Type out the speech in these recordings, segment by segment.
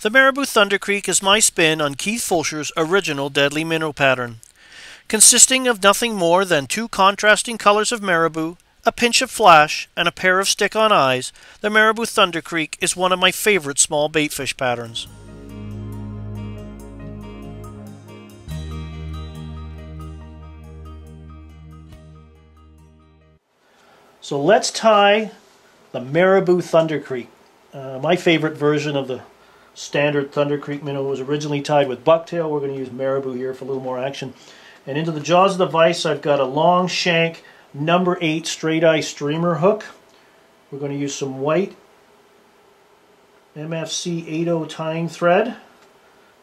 The Marabou Thunder Creek is my spin on Keith Fulsher's original Deadly Minnow pattern. Consisting of nothing more than two contrasting colors of marabou, a pinch of flash, and a pair of stick-on eyes, the Marabou Thunder Creek is one of my favorite small baitfish patterns. So let's tie the Marabou Thunder Creek. My favorite version of the standard Thunder Creek Minnow was originally tied with bucktail. We're going to use marabou here for a little more action. And into the jaws of the vise I've got a long shank number 8 straight eye streamer hook. We're going to use some white MFC 80 tying thread.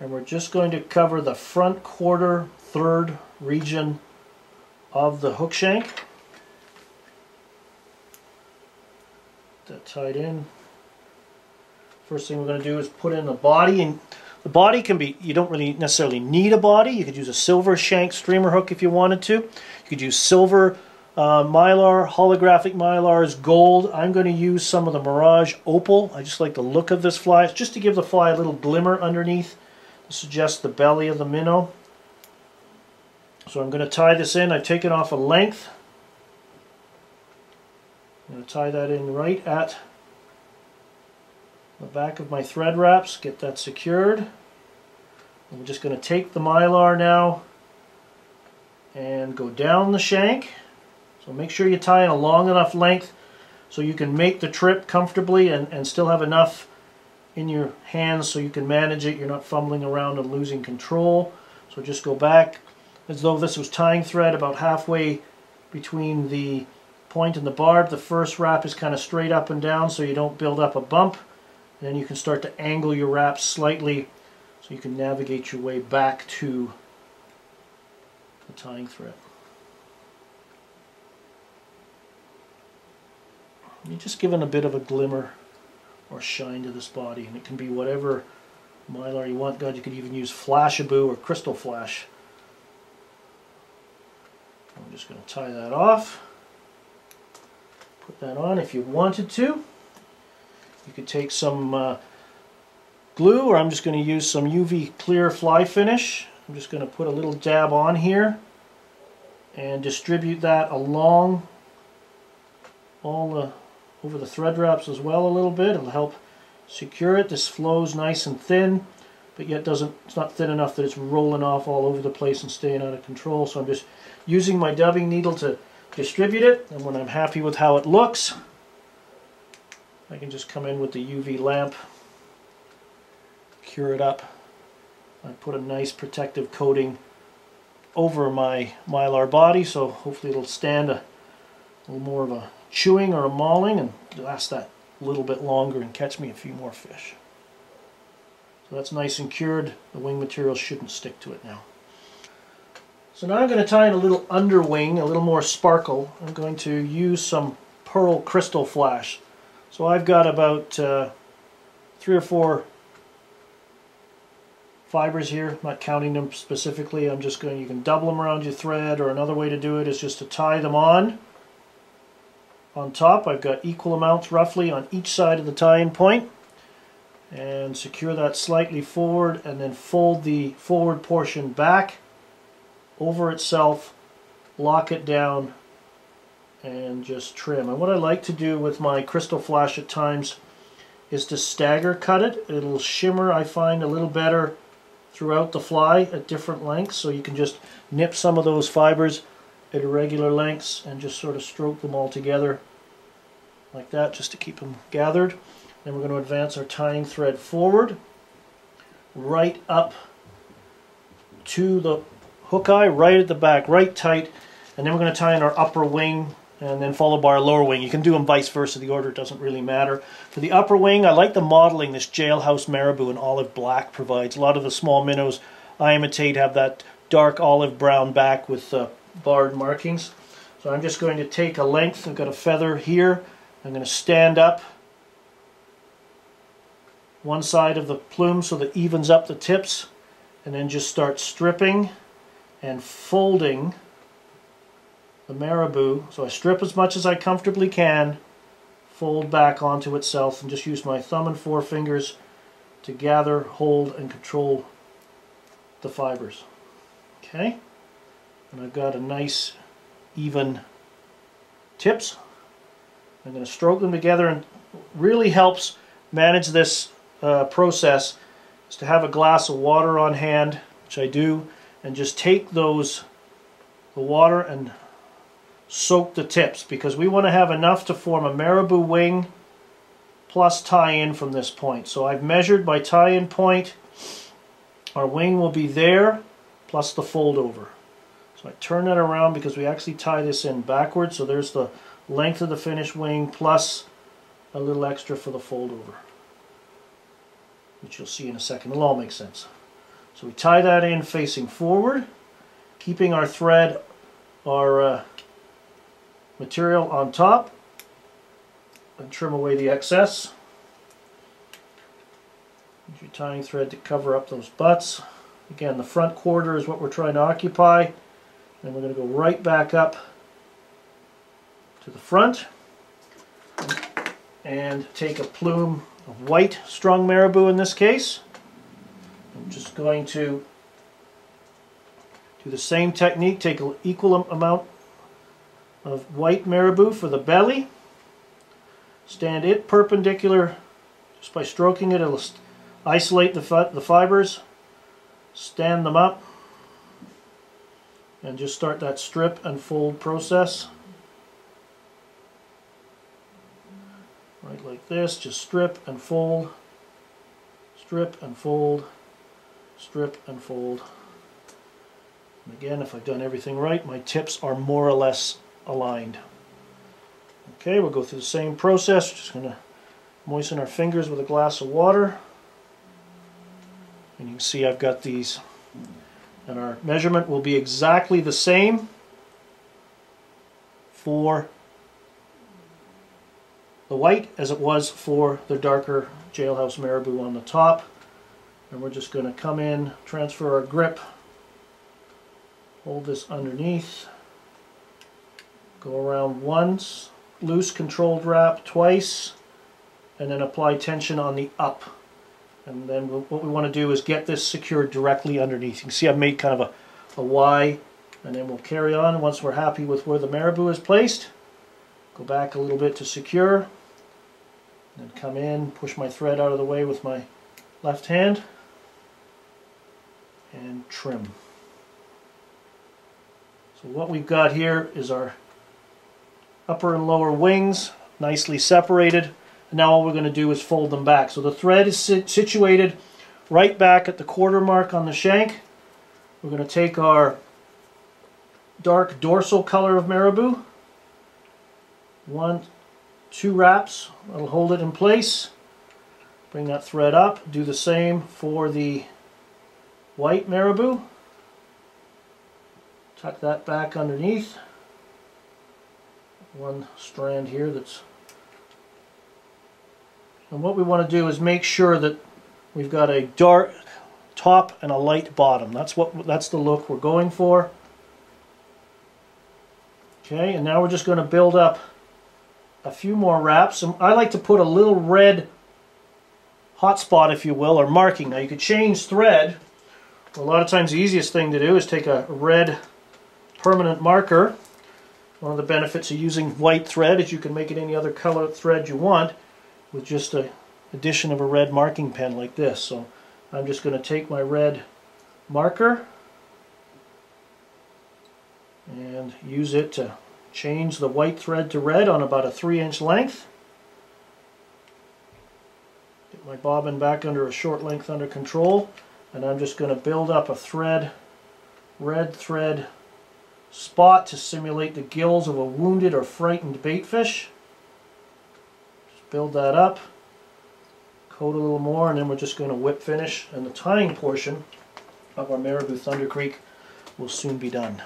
And we're just going to cover the front quarter third region of the hook shank. That tied in. First thing we're going to do is put in the body, and the body can be, you don't really necessarily need a body. You could use a silver shank streamer hook if you wanted to. You could use silver mylar, holographic mylars, gold. I'm going to use some of the Mirage Opal. I just like the look of this fly. It's just to give the fly a little glimmer underneath to suggest the belly of the minnow. So I'm going to tie this in. I've taken off a length. I'm going to tie that in right at the back of my thread wraps, get that secured. I'm just going to take the mylar now and go down the shank. So make sure you tie in a long enough length so you can make the trip comfortably and still have enough in your hands so you can manage it. You're not fumbling around and losing control. So just go back as though this was tying thread about halfway between the point and the barb. The first wrap is kind of straight up and down so you don't build up a bump. Then you can start to angle your wraps slightly so you can navigate your way back to the tying thread. You're just giving a bit of a glimmer or shine to this body, and it can be whatever mylar you want. God, you could even use Flashabou or Crystal Flash. I'm just going to tie that off. Put that on if you wanted to. You could take some glue, or I'm just going to use some UV clear fly finish. I'm just going to put a little dab on here and distribute that along over the thread wraps as well a little bit. It'll help secure it. This flows nice and thin, but yet it's not thin enough that it's rolling off all over the place and staying out of control. So I'm just using my dubbing needle to distribute it, and when I'm happy with how it looks, I can just come in with the UV lamp, cure it up. I put a nice protective coating over my mylar body, so hopefully it'll stand a little more of a chewing or a mauling and last that a little bit longer and catch me a few more fish. So that's nice and cured. The wing material shouldn't stick to it now. So now I'm going to tie in a little underwing, a little more sparkle. I'm going to use some pearl crystal flash. So I've got about 3 or 4 fibers here. I'm not counting them specifically. I'm just going, you can double them around your thread, or another way to do it is just to tie them on top. I've got equal amounts roughly on each side of the tie-in point, and secure that slightly forward, and then fold the forward portion back over itself, lock it down, and just trim. And what I like to do with my crystal flash at times is to stagger cut it. It'll shimmer, I find, a little better throughout the fly at different lengths, so you can just nip some of those fibers at irregular lengths and just sort of stroke them all together like that, just to keep them gathered. Then we're going to advance our tying thread forward right up to the hook eye, right at the back, right tight, and then we're going to tie in our upper wing and then followed by our lower wing. You can do them vice versa, the order doesn't really matter. For the upper wing, I like the modeling this Jailhouse Marabou in olive black provides. A lot of the small minnows I imitate have that dark olive brown back with barred markings. So I'm just going to take a length, I've got a feather here, I'm going to stand up one side of the plume so that it evens up the tips, and then just start stripping and folding the marabou. So I strip as much as I comfortably can, fold back onto itself, and just use my thumb and forefingers to gather, hold, and control the fibers. Okay, and I've got a nice even tips. I'm going to stroke them together, and really helps manage this process is to have a glass of water on hand, which I do, and just take the water and soak the tips, because we want to have enough to form a marabou wing plus tie-in from this point. So I've measured my tie-in point. Our wing will be there plus the fold over. So I turn that around because we actually tie this in backwards, so there's the length of the finished wing plus a little extra for the fold over, which you'll see in a second. It'll all make sense. So we tie that in facing forward, keeping our thread, our material on top, and trim away the excess. Use your tying thread to cover up those butts. Again, the front quarter is what we're trying to occupy, and we're going to go right back up to the front and take a plume of white strung marabou in this case. I'm just going to do the same technique, take an equal amount of white marabou for the belly, stand it perpendicular just by stroking it. It'll isolate the fibers, stand them up, and just start that strip and fold process. Right like this, just strip and fold, strip and fold, strip and fold. And again, if I've done everything right, my tips are more or less aligned. Okay, we'll go through the same process. We're just going to moisten our fingers with a glass of water. And you can see I've got these. And our measurement will be exactly the same for the white as it was for the darker jailhouse marabou on the top. And we're just going to come in, transfer our grip, hold this underneath, go around once, loose controlled wrap twice, and then apply tension on the up. And then what we want to do is get this secured directly underneath. You can see I've made kind of a Y, and then we'll carry on. Once we're happy with where the marabou is placed, go back a little bit to secure, and then come in, push my thread out of the way with my left hand, and trim. So what we've got here is our upper and lower wings nicely separated. And now all we're going to do is fold them back. So the thread is situated right back at the quarter mark on the shank. We're going to take our dark dorsal color of marabou, 1, 2 wraps, that'll hold it in place. Bring that thread up, do the same for the white marabou. Tuck that back underneath. One strand here that's... And what we want to do is make sure that we've got a dark top and a light bottom. That's the look we're going for. Okay, and now we're just going to build up a few more wraps. And I like to put a little red hot spot, if you will, or marking. Now you could change thread. A lot of times the easiest thing to do is take a red permanent marker. One of the benefits of using white thread is you can make it any other color thread you want with just an addition of a red marking pen like this. So I'm just going to take my red marker and use it to change the white thread to red on about a 3-inch length. Get my bobbin back under a short length under control, and I'm just going to build up a red thread spot to simulate the gills of a wounded or frightened baitfish. Just build that up, coat a little more, and then we're just going to whip finish, and the tying portion of our Marabou Thunder Creek will soon be done.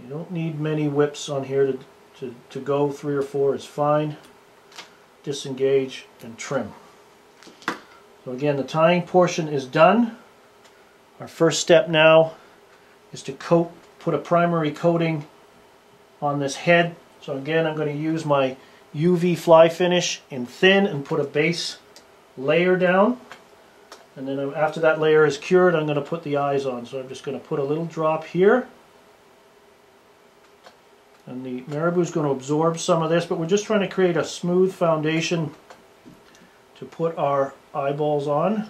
You don't need many whips on here to go. 3 or 4 is fine. Disengage and trim. So again, the tying portion is done. Our first step now is to put a primary coating on this head. So again, I'm going to use my UV fly finish in thin and put a base layer down. And then after that layer is cured, I'm going to put the eyes on. So I'm just going to put a little drop here. And the Marabou is going to absorb some of this, but we're just trying to create a smooth foundation to put our eyeballs on.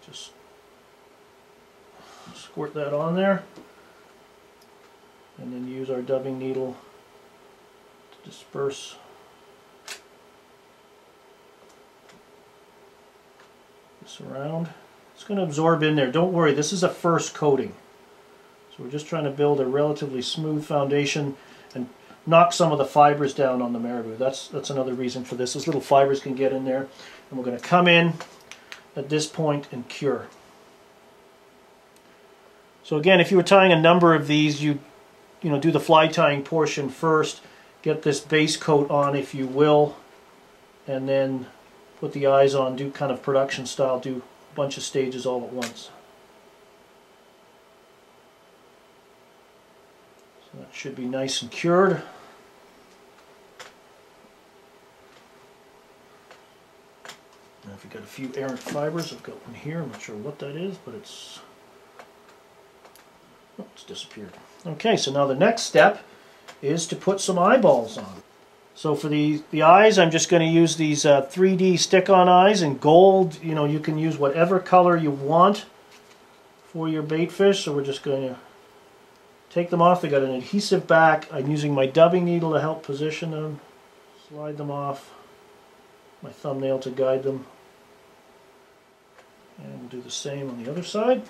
Just squirt that on there. And then use our dubbing needle to disperse this around. It's going to absorb in there. Don't worry, this is a first coating. So we're just trying to build a relatively smooth foundation and knock some of the fibers down on the Marabou. That's another reason for this. Those little fibers can get in there. And we're going to come in at this point and cure. So again, if you were tying a number of these, you do the fly tying portion first, get this base coat on, if you will, and then put the eyes on, do kind of production style, do a bunch of stages all at once. So that should be nice and cured. Now if you've got a few errant fibers, I've got one here, I'm not sure what that is, but it's disappeared. Okay, so now the next step is to put some eyeballs on. So for the eyes, I'm just going to use these 3D stick-on eyes in gold. You can use whatever color you want for your bait fish. So we're just going to take them off. They got an adhesive back. I'm using my dubbing needle to help position them. Slide them off. My thumbnail to guide them. And we'll do the same on the other side.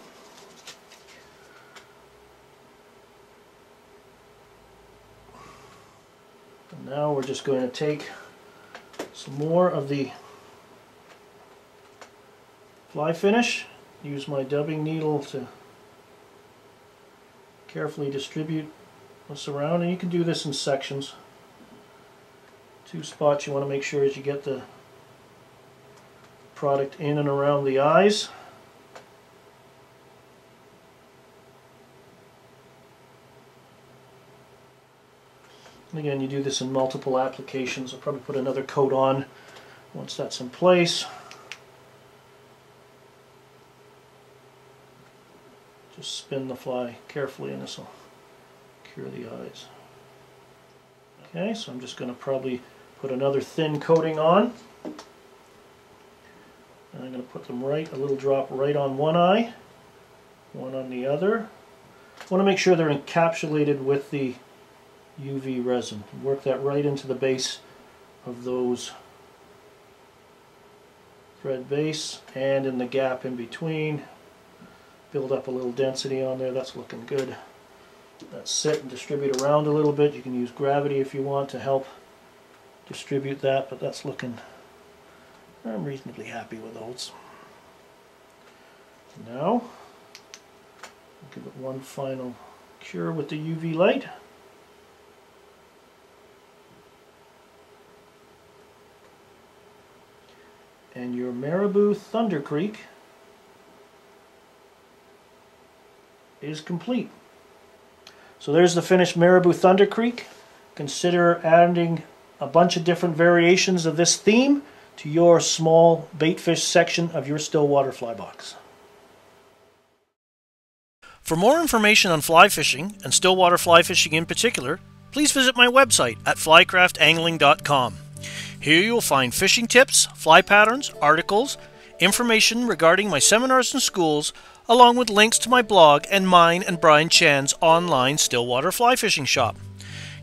And now we're just going to take some more of the fly finish, use my dubbing needle to carefully distribute this around, and you can do this in sections. 2 spots you want to make sure as you get the product in and around the eyes. And again, you do this in multiple applications. I'll probably put another coat on once that's in place. Just spin the fly carefully and this will cure the eyes. Okay, so I'm just going to probably put another thin coating on. And I'm going to put them a little drop right on one eye, one on the other. I want to make sure they're encapsulated with the UV resin. Work that right into the base of those thread base and in the gap in between. Build up a little density on there. That's looking good. Let's sit and distribute around a little bit. You can use gravity if you want to help distribute that, but that's looking, I'm reasonably happy with those. Now, give it one final cure with the UV light. And your Marabou Thunder Creek is complete. So there's the finished Marabou Thunder Creek. Consider adding a bunch of different variations of this theme to your small bait fish section of your stillwater fly box. For more information on fly fishing, and stillwater fly fishing in particular, please visit my website at flycraftangling.com. Here you will find fishing tips, fly patterns, articles, information regarding my seminars and schools, along with links to my blog and mine and Brian Chan's online stillwater fly fishing shop.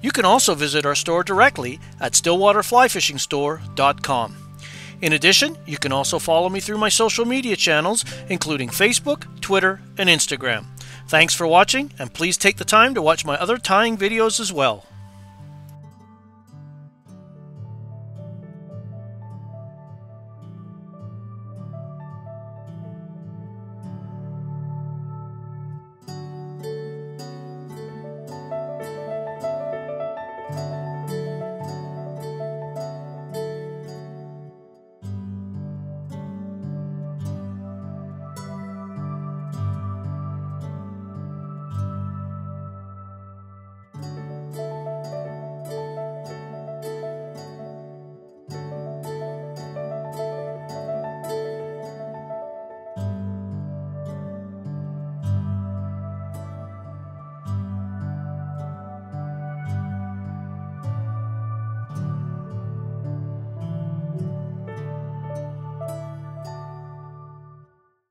You can also visit our store directly at stillwaterflyfishingstore.com. In addition, you can also follow me through my social media channels, including Facebook, Twitter, and Instagram. Thanks for watching, and please take the time to watch my other tying videos as well.